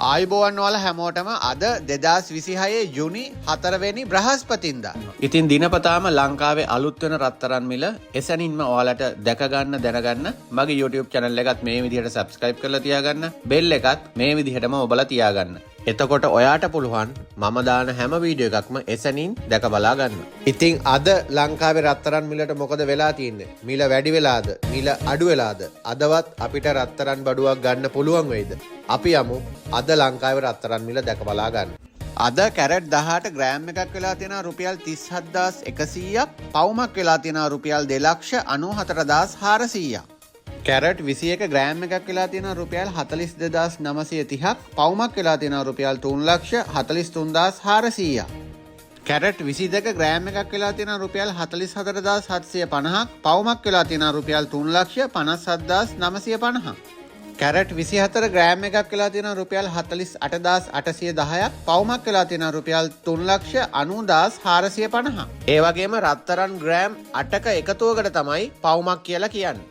ආයුබෝවන් වල හැමෝටම අද 2026 යුනි 4 වෙනි බ්‍රහස්පතින්දා. ඉතින් දිනපතාම ලංකාවේ අලුත් වෙන රත්තරන් මිල එසැනින්ම ඔයාලට දැක ගන්න දැනගන්න මගේ YouTube channel එකත් මේ විදිහට subscribe කරලා තියාගන්න. bell එකත් මේ විදිහටම ඔබලා තියාගන්න. එතකොට ඔයාට පුළුවන් මම දාන හැම වීඩියෝ එකක්ම එසැනින් දැක බලා ගන්න. ඉතින් අද ලංකාවේ රත්තරන් මිලට මොකද වෙලා තියෙන්නේ? මිල වැඩි වෙලාද? මිල අඩු වෙලාද? අදවත් අපිට රත්තරන් බඩුවක් ගන්න පුළුවන් වෙයිද? අපි යමු අද ලංකාවේ රත්තරන් මිල දැක බලා ගන්න. අද කැරට් 18 ග්‍රෑම් එකක් වෙලා තියෙනවා රුපියල් 37100ක්. පවුමක් වෙලා තියෙනවා රුපියල් 2,94,400ක්. කැරට් 21 ග්‍රෑම් එකක් වෙලා තියෙනවා රුපියල් 42930ක්. පවුමක් වෙලා තියෙනවා රුපියල් 3,43,400ක්. කැරට් 22 ග්‍රෑම් එකක් වෙලා තියෙනවා රුපියල් 44,750ක්. පවුමක් වෙලා තියෙනවා රුපියල් 3,57,950ක්. කැරට් 24 ග්‍රෑම් එකක් වෙලා තියෙනවා රුපියල් 48,810ක්. පවුමක් වෙලා තියෙනවා රුපියල් 3,90,450ක්. ඒ වගේම රත්තරන් ග්‍රෑම් 8ක එකතුවකට තමයි පවුමක් කියලා කියන්නේ.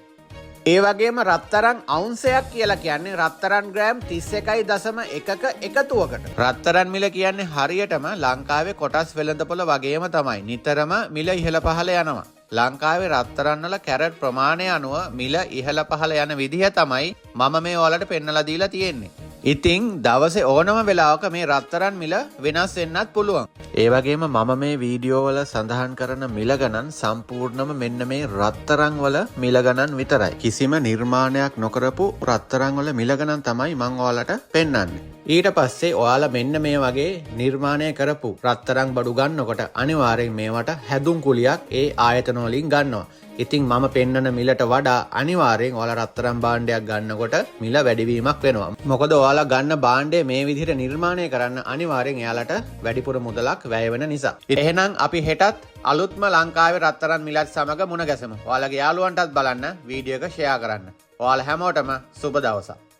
ඒ වගේම රත්තරන් අවුන්සයක් කියලා කියන්නේ රත්තරන් ග්‍රෑම් 31.1ක එකතුවකට. රත්තරන් මිල කියන්නේ හරියටම ලංකාවේ කොටස් වෙළඳපොළ වගේම තමයි. නිතරම මිල ඉහළ පහළ යනවා. ලංකාවේ රත්තරන් වල කැරට් ප්‍රමාණය අනුව මිල ඉහළ පහළ යන විදිහ තමයි මම මේ ඔයාලට පෙන්නලා දීලා තියෙන්නේ. ඉතින් දවසේ ඕනම වෙලාවක මේ රත්තරන් මිල වෙනස් වෙන්නත් පුළුවන්. ඒ වගේම මම මේ වීඩියෝ වල සඳහන් කරන මිල ගණන් සම්පූර්ණම මෙන්න මේ රත්තරන් වල මිල ගණන් විතරයි. කිසිම නිර්මාණයක් නොකරපු රත්තරන් වල මිල ගණන් තමයි මම ඔයාලට පෙන්නන්නේ. ඊට පස්සේ ඔයාලා මෙන්න මේ වගේ නිර්මාණය කරපු රත්තරන් බඩු ගන්නකොට අනිවාර්යෙන් මේවට හැදුම් කුලියක් ඒ ආයතන වලින් ගන්නවා. ඉතින් මම පෙන්නන මිලට වඩා අනිවාර්යෙන් ඔයාලා රත්තරන් භාණ්ඩයක් ගන්නකොට මිල වැඩිවීමක් වෙනවා. මොකද ඔයාලා ගන්න භාණ්ඩය මේ විදිහට නිර්මාණය කරන්න අනිවාර්යෙන් එයාලට වැඩිපුර මුදලක් වැය වෙන නිසා. එහෙනම් අපි හෙටත් අලුත්ම ලංකාවේ රත්තරන් මිලත් සමග මුණ ගැසමු. ඔයාලගේ යාළුවන්ටත් බලන්න වීඩියෝ එක ෂෙයා කරන්න. ඔයාලා හැමෝටම සුබ දවසක්.